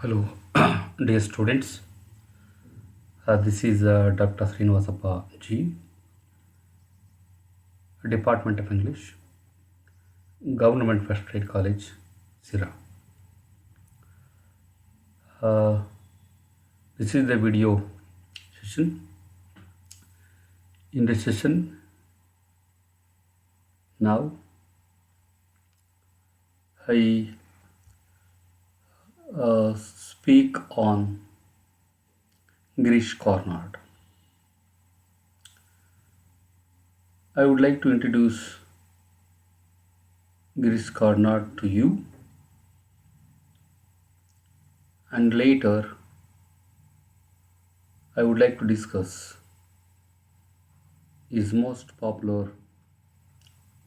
Hello, dear students. This is Dr. Srinivasappa G, Department of English, Government First Grade College, Sira. Uh, this is the video session. In this session, now I speak on Girish Cornard. I would like to introduce Girish Cornard to you, and later I would like to discuss his most popular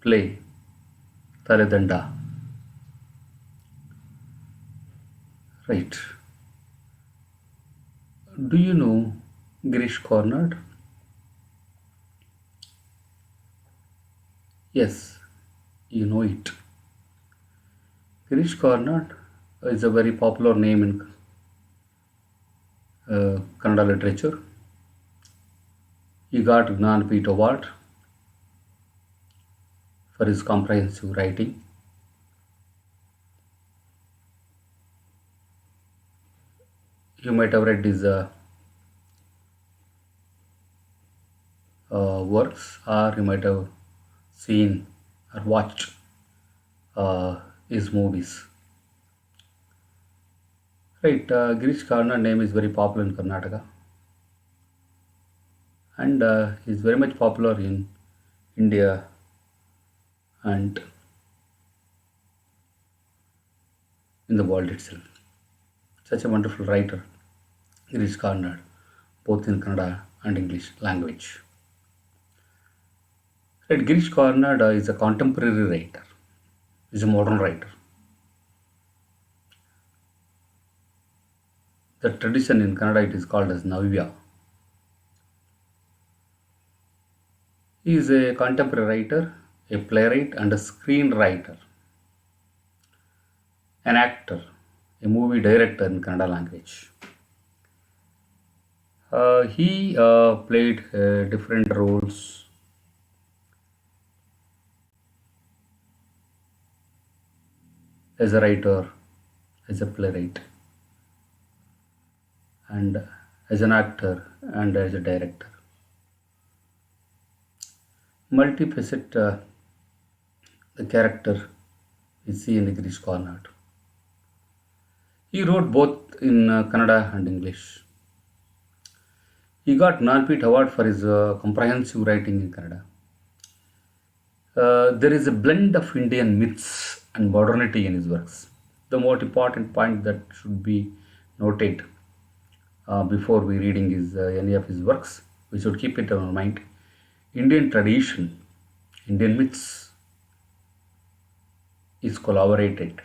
play, Taledanda. Right. Do you know Girish Cornard? Yes, you know it. Girish Cornard is a very popular name in Kannada literature. He got Gnanpith Award for his comprehensive writing. You might have read his works, or you might have seen or watched his movies. Right, Girish Karnad name is very popular in Karnataka, and is very much popular in India and in the world itself. Such a wonderful writer, Girish Karnad, both in Kannada and English language. Right, Girish Karnad is a contemporary writer, is a modern writer. The tradition in Kannada it is called as Navya. He is a contemporary writer, a playwright, and a screenwriter, an actor, a movie director in Kannada language. He played different roles as a writer, as a playwright, and as an actor and as a director. Multifaceted the character we see in the Girish Karnad. He wrote both in Kannada and English. He got Gnanpith Award for his comprehensive writing in Kannada. There is a blend of Indian myths and modernity in his works. The most important point that should be noted before we reading any of his works, we should keep it in our mind. Indian tradition, Indian myths is collaborated,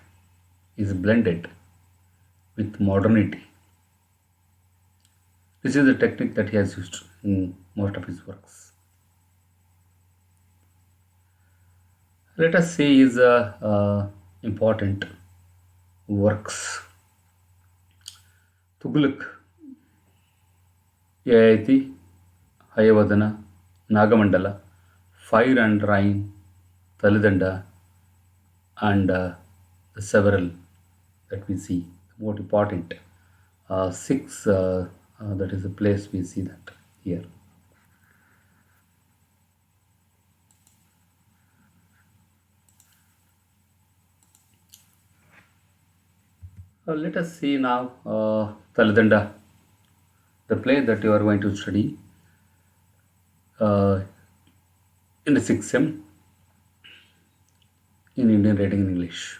is blended with modernity. This is the technique that he has used in most of his works. Let us see his important works. Tughlaq, Yayati, Hayavadana, Nagamandala, Fire and Rain, Talidanda, and the several that we see. The most important six, that is the place we see that here. Let us see now Talidanda, the play that you are going to study uh, in the 6th sem in Indian writing in English.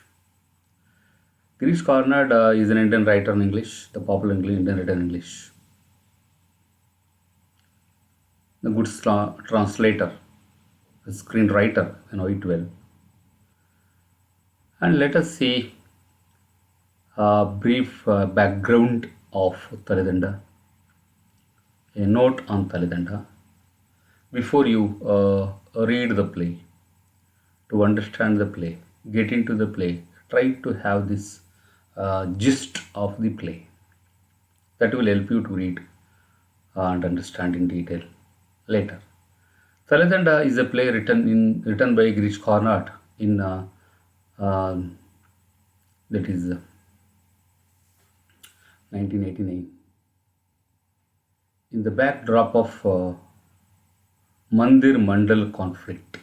Girish Karnad is an Indian writer in English, the popular Indian writer in English. The good translator, a screenwriter, you know it well. And let us see a brief background of Talidanda, a note on Talidanda. Before you read the play, to understand the play, get into the play, try to have this gist of the play. That will help you to read and understand in detail later. Taladanda is a play written by Girish Karnad in um, that is 1989. In the backdrop of Mandir Mandal conflict,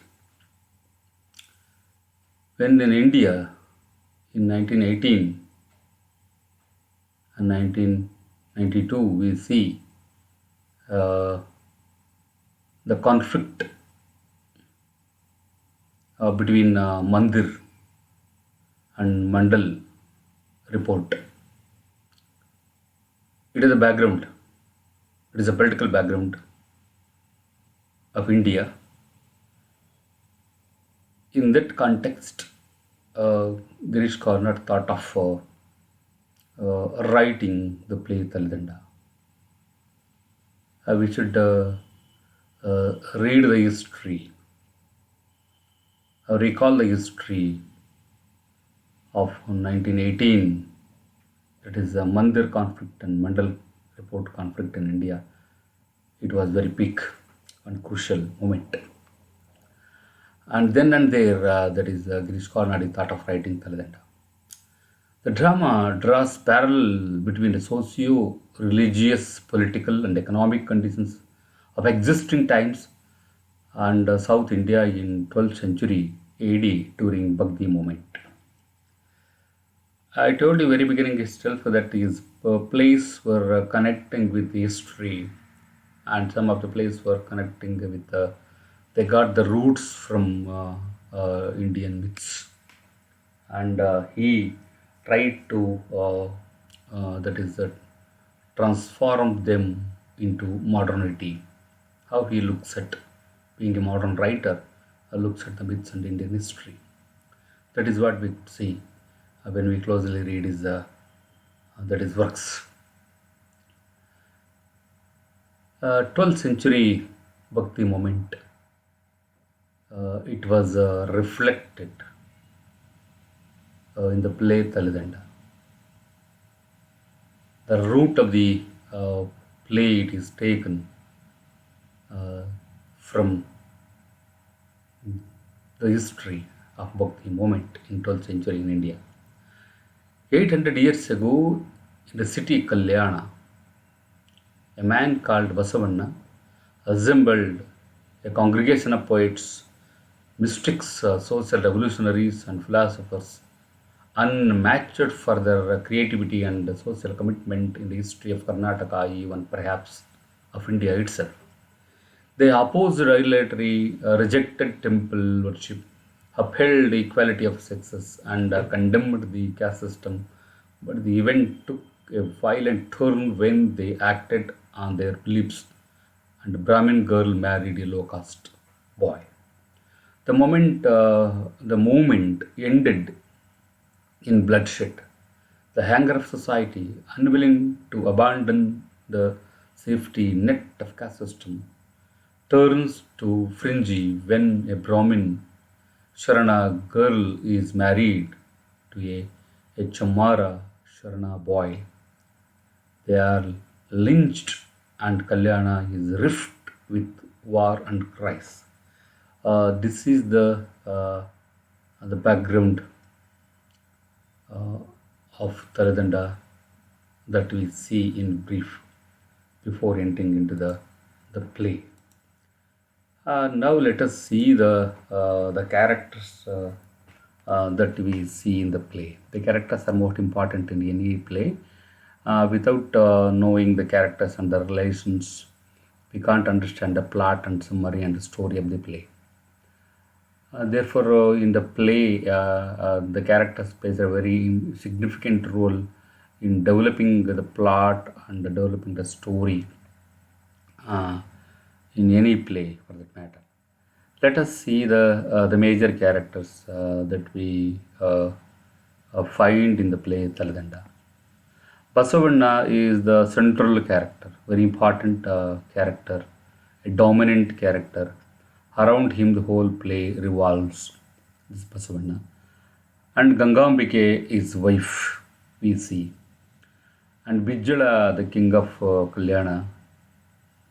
when in India in 1918 and 1992 we see uh, the conflict between Mandir and Mandal report. It is a background. It is a political background of India. In that context, Girish Karnad thought of writing the play Talidanda. We should read the history, recall the history of 1918, that is the Mandir conflict and Mandal report conflict in India. It was very big and crucial moment. And then and there, that is Girish Karnad thought of writing Talidanda. The drama draws parallel between the socio-religious, political and economic conditions of existing times and South India in 12th century AD during Bhakti movement. I told you very beginning itself that these plays were connecting with history, and some of the plays were connecting with they got the roots from Indian myths, and he tried to that is transform them into modernity. How he looks at being a modern writer, looks at the myths and Indian history. That is what we see when we closely read his that is works. 12th century Bhakti moment. It was reflected in the play Talidanda. The root of the play it is taken from the history of Bhakti movement in 12th century in India. 800 years ago, in the city Kalyana, a man called Basavanna assembled a congregation of poets, mystics, social revolutionaries, and philosophers, unmatched for their creativity and social commitment in the history of Karnataka, even perhaps of India itself. They opposed idolatry, rejected temple worship, upheld equality of sexes, and condemned the caste system. But the event took a violent turn when they acted on their beliefs, and a Brahmin girl married a low caste boy. The movement ended in bloodshed. The anger of society, unwilling to abandon the safety net of caste system, turns to frenzy when a Brahmin Sharana girl is married to a Chamara Sharana boy. They are lynched and Kalyana is rift with war and cries. This is the background uh, of Taradanda that we see in brief before entering into the play. Now let us see the characters that we see in the play. The characters are most important in any play. Without knowing the characters and the relations, we can't understand the plot and summary and the story of the play. Therefore, in the play, the characters plays a very significant role in developing the plot and developing the story uh, in any play, for that matter. Let us see the major characters that we find in the play Taladanda. Basavanna is the central character, very important character, a dominant character. Around him, the whole play revolves. This Basavanna. And Gangambike, his wife, we see. And Bijjala, the king of Kalyana,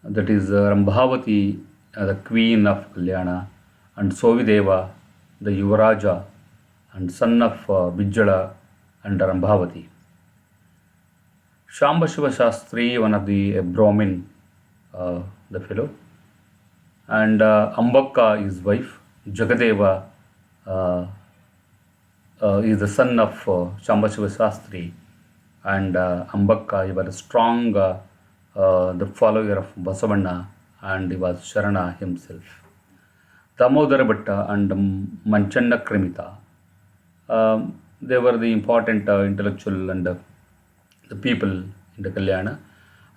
that is Rambhavati, the queen of Kalyana, and Sovideva, the Yuvaraja, and son of Bijjala and Rambhavati. Shambhashiva Shastri, one of the Brahmin, the fellow, and Ambakka, his wife, Jagadeva, uh, is the son of Shambhashiva Shastri, and Ambakka, he was a strong the follower of Basavanna, and he was Sharana himself. Damodara Bhatta and Manchanna Krimita, they were the important intellectual and the people in the Kalyana.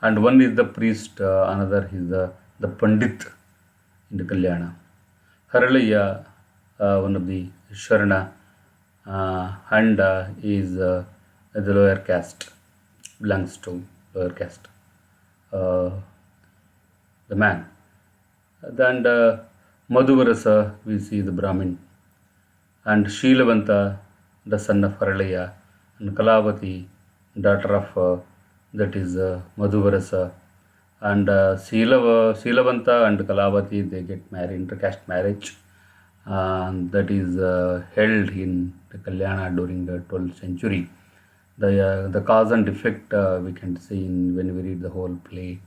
And one is the priest, another is the Pandit in the Kalyana. Haralaya, one of the Sharana, and is the lower caste, belongs to lower caste, the man. And Madhuvarasa, we see the Brahmin, and Sheelavanta, the son of Haralaya, and Kalavati, daughter of that is Madhuvarasa, and Sheelavanta and Kalavati, they get married, intercaste marriage, that is held in the Kalyana during the 12th century. The cause and effect we can see when we read the whole play,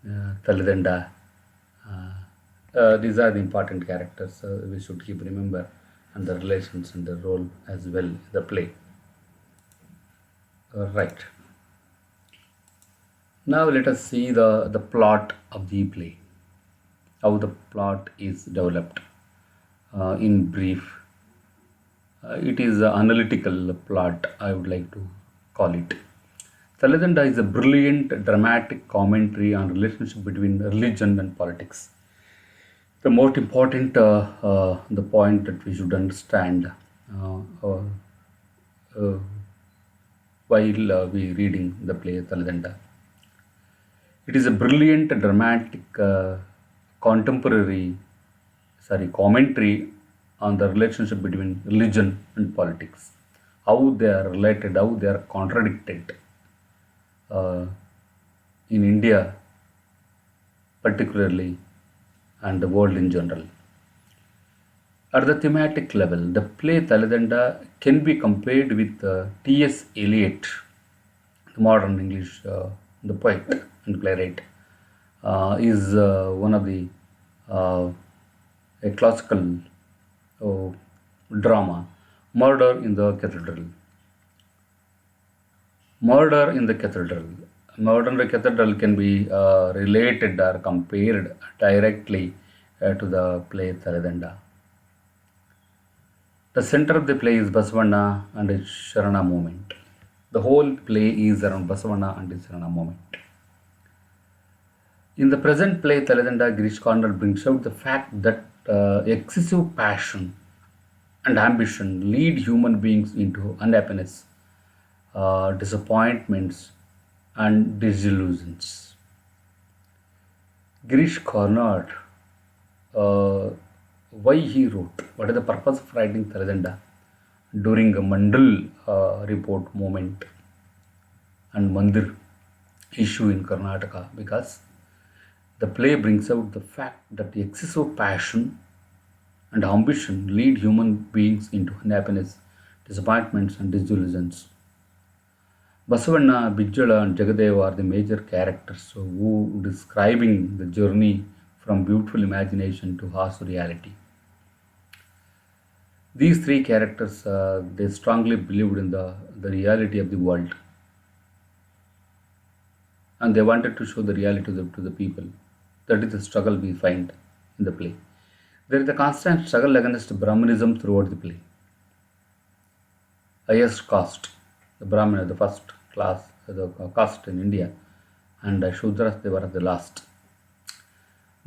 Talidanda. These are the important characters we should keep remember, and the relations and the role as well in the play. Right. Now let us see the plot of the play, how the plot is developed. In brief, it is an analytical plot, I would like to call it. Talidanda is a brilliant dramatic commentary on relationship between religion and politics. The most important the point that we should understand while we reading the play Talidanda. It is a brilliant dramatic commentary on the relationship between religion and politics, how they are related, how they are contradicted in India particularly, and the world in general. At the thematic level, the play Talidanda can be compared with T.S. Eliot, the modern English, the poet and playwright, is one of the a classical drama, Murder in the Cathedral. Murder in the Cathedral. Murder in the Cathedral can be related or compared directly to the play Talidanda. The center of the play is Basavanna and its Sharana movement. The whole play is around Basavanna and its Sharana movement. In the present play, Talidanda, Girish Karnad brings out the fact that excessive passion and ambition lead human beings into unhappiness, disappointments, and disillusions. Girish Karnad, why he wrote, what is the purpose of writing Talidanda during a Mandal report movement and Mandir issue in Karnataka, because the play brings out the fact that excessive passion and ambition lead human beings into unhappiness, disappointments, and disillusions. Basavanna, Bijjala, and Jagadeva are the major characters who describing the journey from beautiful imagination to harsh reality. These three characters, they strongly believed in the reality of the world, and they wanted to show the reality to the people. That is the struggle we find in the play. There is a constant struggle against Brahmanism throughout the play. Highest caste, the Brahmana, the first class, the caste in India, and Shudras, they were the last.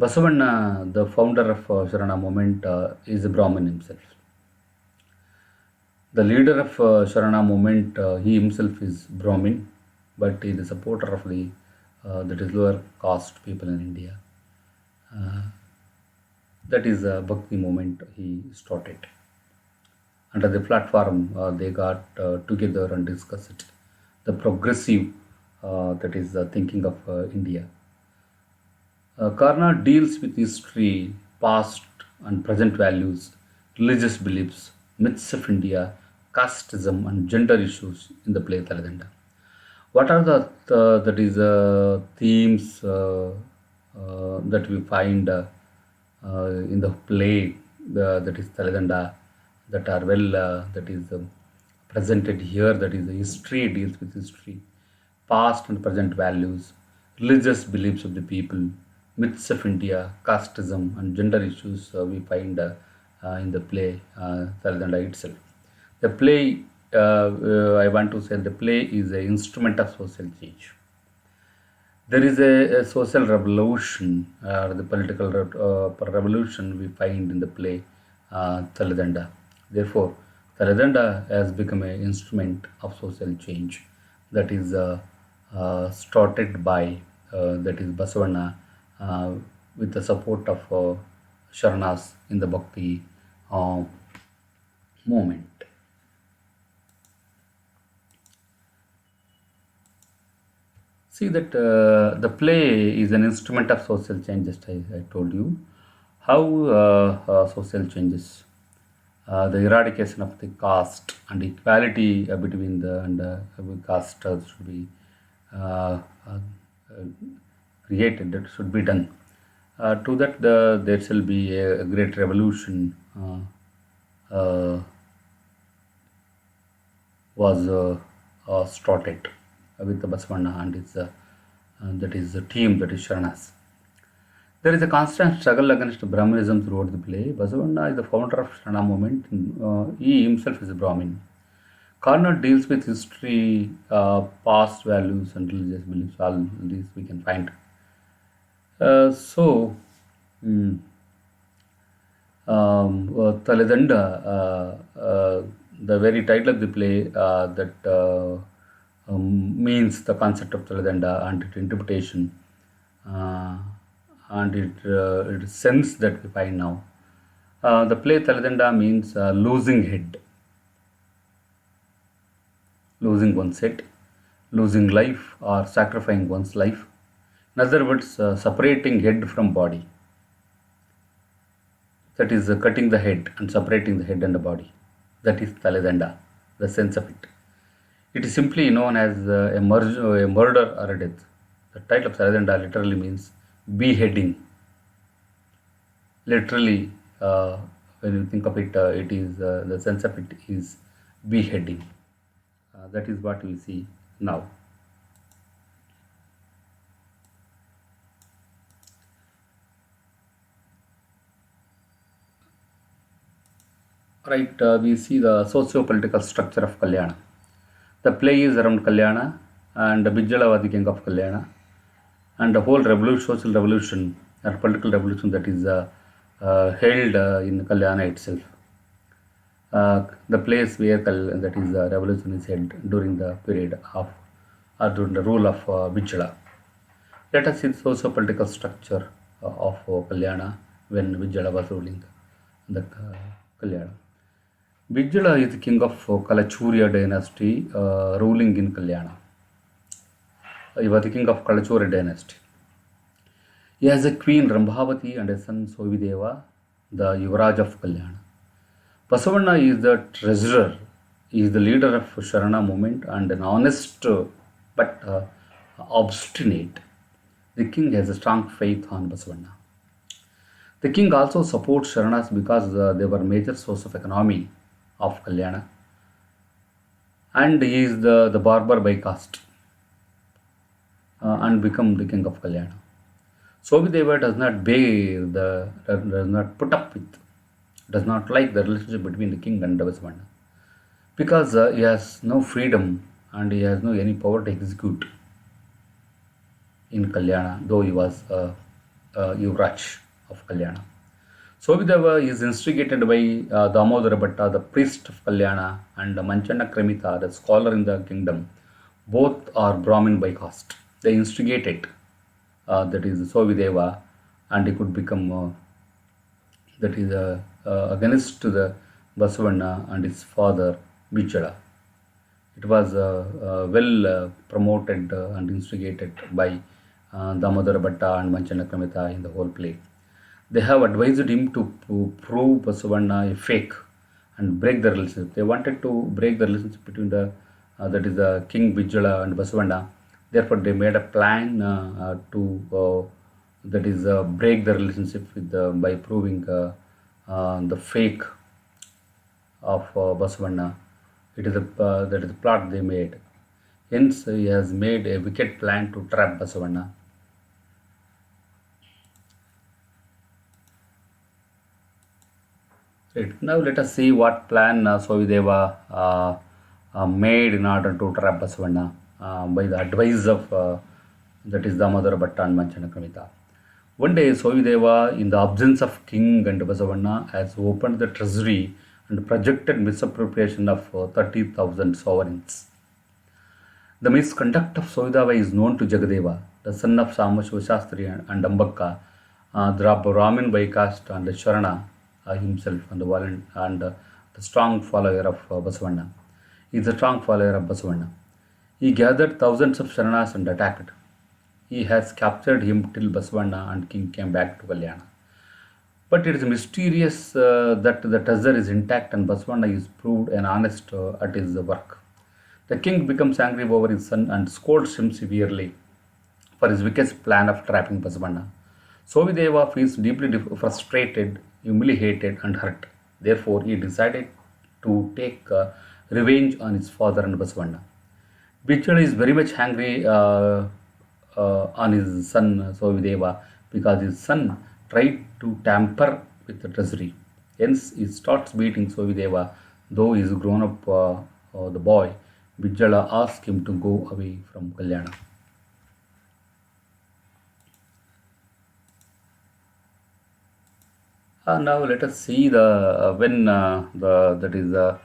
Basavanna, the founder of Sharana movement, is a Brahmin himself. The leader of Sharana movement, he himself is Brahmin, but he is a supporter of the that is lower caste people in India. That is a Bhakti movement he started. Under the platform, they got together and discussed the progressive, that is thinking of India. Karna deals with history, past and present values, religious beliefs, myths of India, casteism, and gender issues in the play Taladanda. What are the that is themes that we find in the play that is Taladanda, that are well that is presented here? That is the history deals with history, past and present values, religious beliefs of the people, myths of India, casteism, and gender issues we find in the play Taladanda itself. The play, I want to say, the play is an instrument of social change. There is a social revolution, the political revolution we find in the play Taladanda. Therefore, Taladanda has become an instrument of social change that is started by that is Basavana uh, with the support of Sharanas in the Bhakti uh, movement. See that the play is an instrument of social change, just I told you. How social changes, the eradication of the caste and equality between the and caste should be uh, uh, uh, created, that should be done. To that, there shall be a great revolution was started with the Basavana and his that is the team, that is Sharanas. There is a constant struggle against Brahmanism throughout the play. Basavana is the founder of Sharana movement. He himself is a Brahmin. Karna deals with history, past values, and religious beliefs. All these we can find. So, mm, Taladanda, the very title of the play that means the concept of Taladanda and its interpretation uh, and its sense that we find now. The play Taladanda means losing head, losing one's head, losing life, or sacrificing one's life. In other words, separating head from body. That is cutting the head and separating the head and the body. That is Taladanda, the sense of it. It is simply known as a murder or a death. The title of Taladanda literally means beheading. Literally, when you think of it, it is the sense of it is beheading. That is what we see now. Right, we see the socio-political structure of Kalyana. The play is around Kalyana and Bijjala was the king of Kalyana, and the whole revolution, social revolution or political revolution that is held in Kalyana itself. The place where that is revolution is held during the period of during the rule of Bijjala. Let us see the socio-political structure of Kalyana when Bijjala was ruling the Kalyana. Bijjala is the king of Kalachurya dynasty ruling in Kalyana. He was the king of Kalachurya dynasty. He has a queen Rambhavati and a son Sovideva, the Yuvraj of Kalyana. Basavanna is the treasurer. He is the leader of Sharana movement and an honest but obstinate. The king has a strong faith on Basavanna. The king also supports Sharanas because they were major source of economy of Kalyana, and he is the barber by caste and become the king of Kalyana. Sobhideva does not bear does not put up with, does not like the relationship between the king and Basavanna because he has no freedom and he has no any power to execute in Kalyana, though he was Yuvraj of Kalyana. Sobhideva is instigated by Damodara Bhatta, the priest of Kalyana, and Manchana Kramita, the scholar in the kingdom. Both are Brahmin by caste. They instigated, that is Sobhideva, and he could become that is against the Basavanna and his father Bijjala. It was well promoted and instigated by Damodara Bhatta and Manchanakamita in the whole play. They have advised him to prove Basavanna a fake and break the relationship. They wanted to break the relationship between the that is the King Bijala and Basavanna. Therefore, they made a plan to that is break the relationship with by proving the fake of Basavanna. It is that is the plot they made. Hence, he has made a wicked plan to trap Basavanna. Right. Now let us see what plan Sovideva made in order to trap Basavanna by the advice of that is Damodara Bhatta and Manchanakamita. One day Sovideva, in the absence of king and Basavanna, has opened the treasury and projected misappropriation of 30,000 sovereigns. The misconduct of Sovideva is known to Jagadeva, the son of Samashiva Shastri and Ambakka, the Brahmin by caste and the Sharana himself and the strong follower of Basavanna. He is a strong follower of Basavanna. He gathered thousands of Sharanas and attacked. He has captured him till Basavanna and king came back to Kalyana. But it is mysterious that the treasure is intact and Basavanna is proved an honest at his work. The king becomes angry over his son and scolds him severely for his wicked plan of trapping Basavanna. Sovideva feels deeply frustrated, humiliated, and hurt. Therefore, he decided to take revenge on his father and Basavanna. Bichal is very much angry on his son Sovideva because his son tried to tamper with the treasury. Hence, he starts beating Sovideva, though he is grown up the boy. Bijala asks him to go away from Kalyana. Now let us see the when the that is a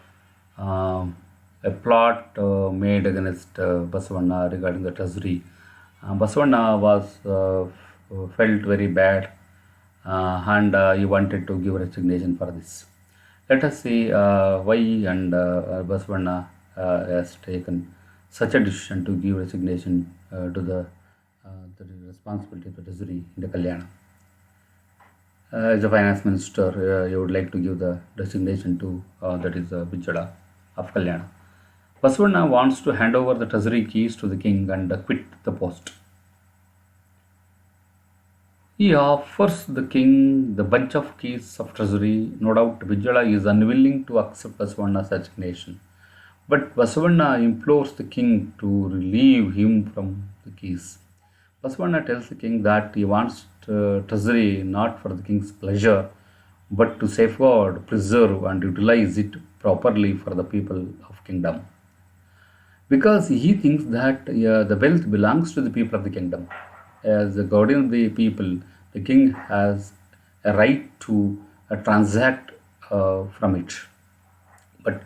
plot made against Basavanna regarding the treasury. Basavanna was felt very bad and he wanted to give resignation for this. Let us see why and Basavanna has taken such a decision to give resignation to the responsibility of the treasury in the Kalyana. As a finance minister, you would like to give the resignation to that is Bijala of Kalyana. Basavanna wants to hand over the treasury keys to the king and quit the post. He offers the king the bunch of keys of treasury. No doubt Bijala is unwilling to accept Basavanna's resignation. But Basavanna implores the king to relieve him from the keys. Basavanna tells the king that he wants treasury not for the king's pleasure, but to safeguard, preserve, and utilize it properly for the people of kingdom. Because he thinks that the wealth belongs to the people of the kingdom. As the guardian of the people, the king has a right to transact from it. But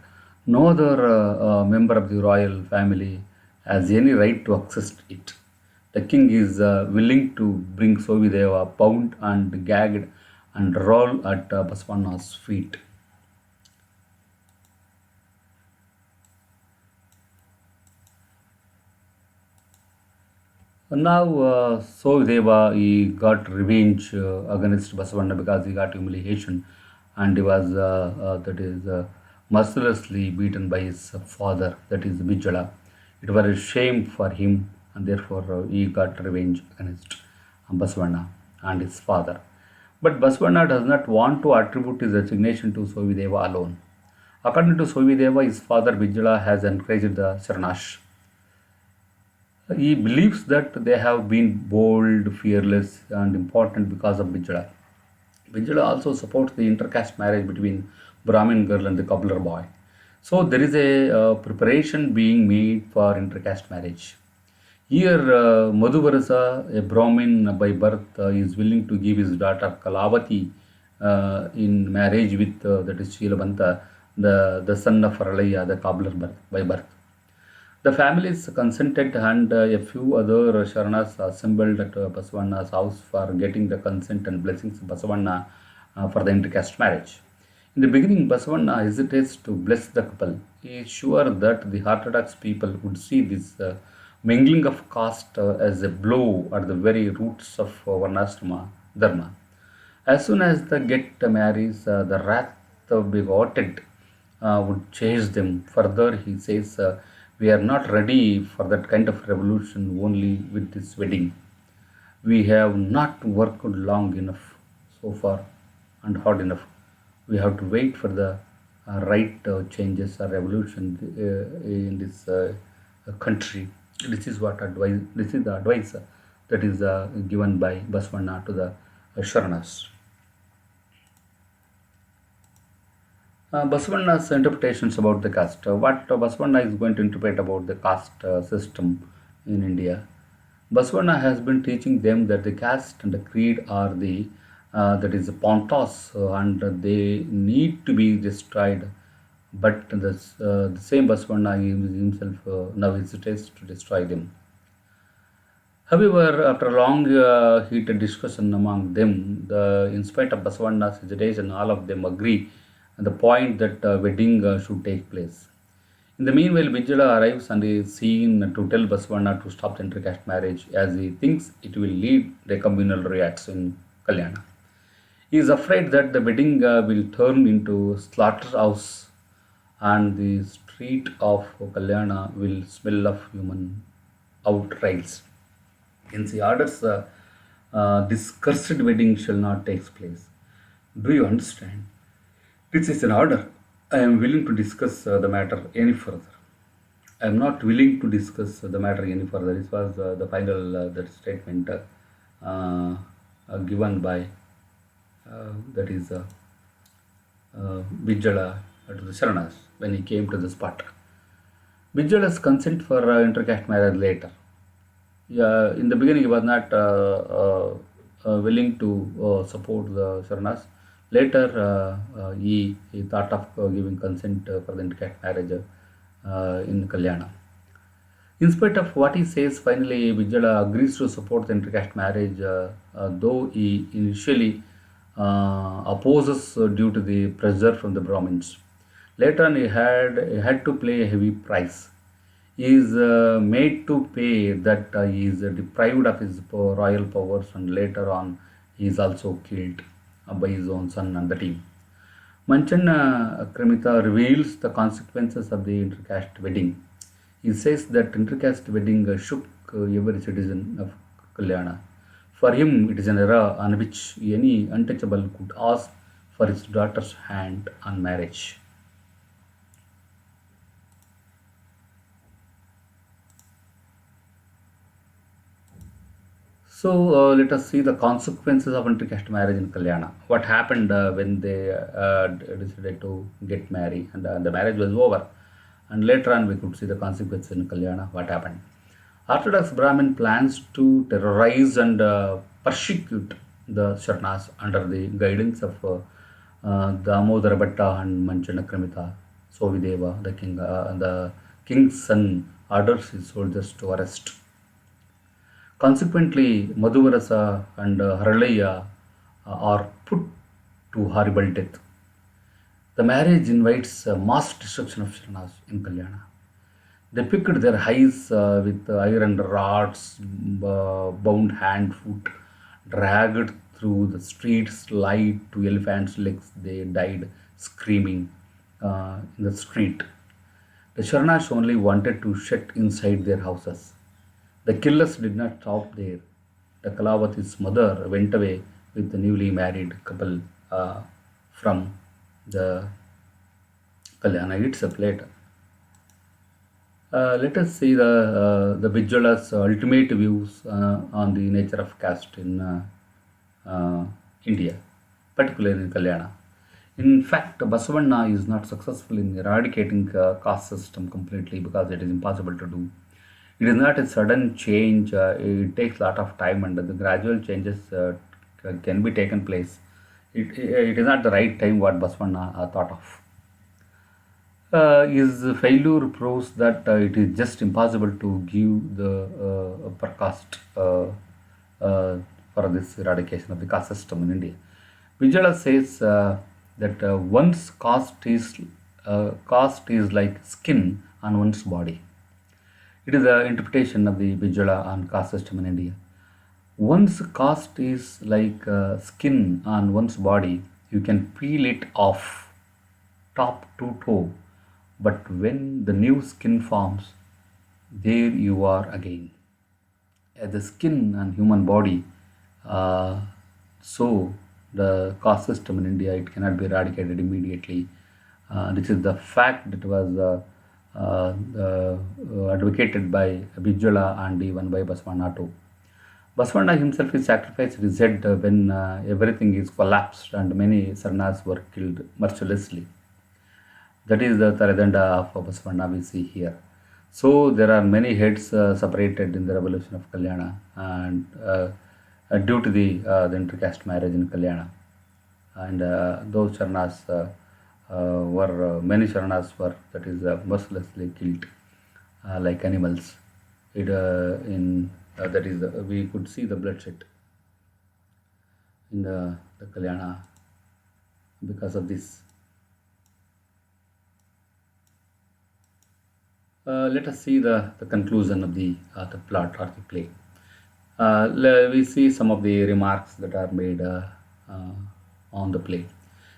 no other member of the royal family has any right to access it. The king is willing to bring Sovideva bound and gagged and roll at Basavanna's feet. Now, Sovideva he got revenge against Basavanna because he got humiliation and he was that is mercilessly beaten by his father, that is Bijala. It was a shame for him and therefore he got revenge against Basavanna and his father. But Basavanna does not want to attribute his resignation to Sovideva alone. According to Sovideva, his father Bijala has encouraged the Sarnash. He believes that they have been bold, fearless, and important because of Bijala. Bijala also supports the intercaste marriage between Brahmin girl and the cobbler boy. So there is a preparation being made for intercaste marriage. Here, Madhuvarasa, a Brahmin by birth, is willing to give his daughter Kalavati in marriage with that is Shilabanta, the son of Ralaya, the cobbler by birth. The families consented and a few other Sharanas assembled at Basavanna's house for getting the consent and blessings of Basavanna for the intercaste marriage. In the beginning, Basavanna hesitates to bless the couple. He is sure that the Orthodox people would see this mingling of caste as a blow at the very roots of Varnashrama Dharma. As soon as the get marries, the wrath of begotten would chase them. Further, he says, we are not ready for that kind of revolution only with this wedding. We have not worked long enough so far and hard enough. We have to wait for the right changes or revolution in this country. This is what advice. This is the advice that is given by Baswanna to the Sharanas. Basavanna's interpretations about the caste. What Basavanna is going to interpret about the caste system in India. Basavanna has been teaching them that the caste and the creed are the that is the pontos and they need to be destroyed. But the same Basavanna himself now hesitates to destroy them. However, after a long heated discussion among them, in spite of Basavanna's hesitation, all of them agree on the point that wedding should take place. In the meanwhile, Vijaya arrives and is seen to tell Basavanna to stop the intercaste marriage as he thinks it will lead to communal riots in Kalyana. He is afraid that the wedding will turn into slaughterhouse and the street of Kalyana will smell of human outrails. Hence, he orders this cursed wedding shall not take place. Do you understand? This is an order. I am willing to discuss the matter any further. I am not willing to discuss the matter any further. This was the final that statement given by that is Vijala to the Sharanas when he came to the spot. Vijala's consent for intercaste marriage later. Yeah, in the beginning, he was not willing to support the Sharanas. Later, he thought of giving consent for the intercaste marriage in Kalyana. In spite of what he says, finally Vijaya agrees to support the intercaste marriage, though he initially opposes due to the pressure from the Brahmins. Later on, he had to pay a heavy price. He is made to pay that he is deprived of his royal powers, and later on, he is also killed by his own son and the team. Manchanna Krimita reveals the consequences of the intercaste wedding. He says that intercaste wedding shook every citizen of Kalyana. For him, it is an era on which any untouchable could ask for his daughter's hand on marriage. So let us see the consequences of intercaste marriage in Kalyana. What happened when they decided to get married and the marriage was over. And later on, we could see the consequences in Kalyana. What happened? Orthodox Brahmin plans to terrorize and persecute the Sharnas under the guidance of Damodara Bhatta and Manchana Kramita. Sovideva, the king's son, orders his soldiers to arrest. Consequently, Madhuvarasa and Haralayya are put to horrible death. The marriage invites mass destruction of Sharanas in Kalyana. They picked their eyes with iron rods, bound hand, foot, dragged through the streets, tied to elephants' legs. They died screaming in the street. The Sharanas only wanted to shut inside their houses. The killers did not stop there. The Kalavati's mother went away with the newly married couple from the Kalyana itself later. Let us see the Vijola's ultimate views on the nature of caste in India, particularly in Kalyana. In fact, Basavanna is not successful in eradicating caste system completely because it is impossible to do. It is not a sudden change. It takes a lot of time, and the gradual changes can be taken place. It is not the right time what Basavanna thought of. His failure proves that it is just impossible to give the upper caste for this eradication of the caste system in India. Vijaya says that one's caste is like skin on one's body. It is the interpretation of the Bijala and caste system in India. One's caste is like skin on one's body. You can peel it off top to toe, but when the new skin forms, there you are again. As the skin and human body, uh, so the caste system in India, it cannot be eradicated immediately. This is the fact that was advocated by Bijula and even by Basavana too. Basavana himself is sacrificed his head when everything is collapsed and many Saranas were killed mercilessly. That is the Taradanda of Basavana we see here. So there are many heads separated in the revolution of Kalyana and due to the intercaste marriage in Kalyana. And those Charanas were many Charanas were that is mercilessly killed like animals. It in that is we could see the bloodshed in the Kalyana because of this. Let us see the conclusion of the plot or the play. We see some of the remarks that are made uh, on the play.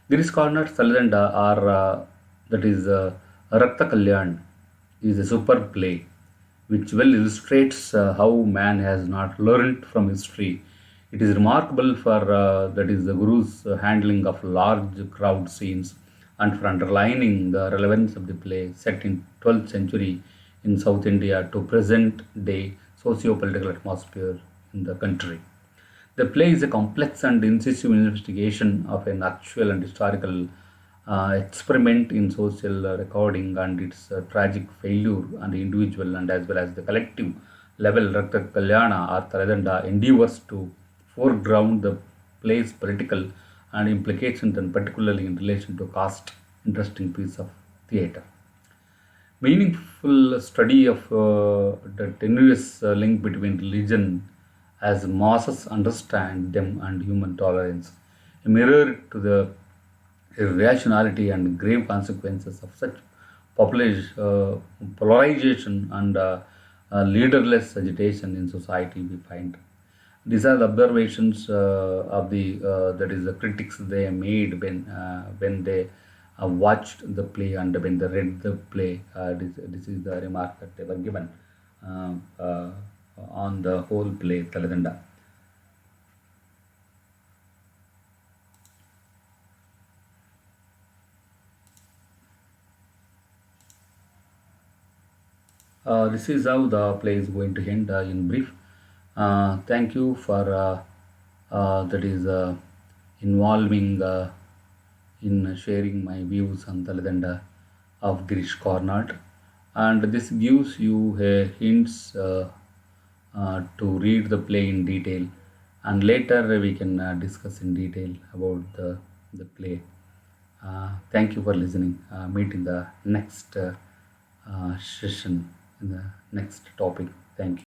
Girish Karnad Saladanda are that is Rakta Kalyan is a superb play which well illustrates how man has not learnt from history. It is remarkable for that is the Guru's handling of large crowd scenes and for underlining the relevance of the play set in 12th century in South India to present day socio-political atmosphere in the country. The play is a complex and incisive investigation of an actual and historical experiment in social recording and its tragic failure on the individual and as well as the collective level. Rakta Kalyana or Taradanda endeavors to foreground the play's political and implications and particularly in relation to caste. Interesting piece of theatre. Meaningful study of the tenuous link between religion as masses understand them and human tolerance, a mirror to the irrationality and grave consequences of such polarization and leaderless agitation in society we find. These are the observations of the that is the critics they made when they watched the play and when they read the play. This is the remark that they were given uh, uh, on the whole play Taladanda. This is how the play is going to end in brief. Thank you for that is involving in sharing my views on Taladanda of Girish Karnad, and this gives you hints to read the play in detail, and later we can discuss in detail about the play. Thank you for listening. Meet in the next session in the next topic. Thank you.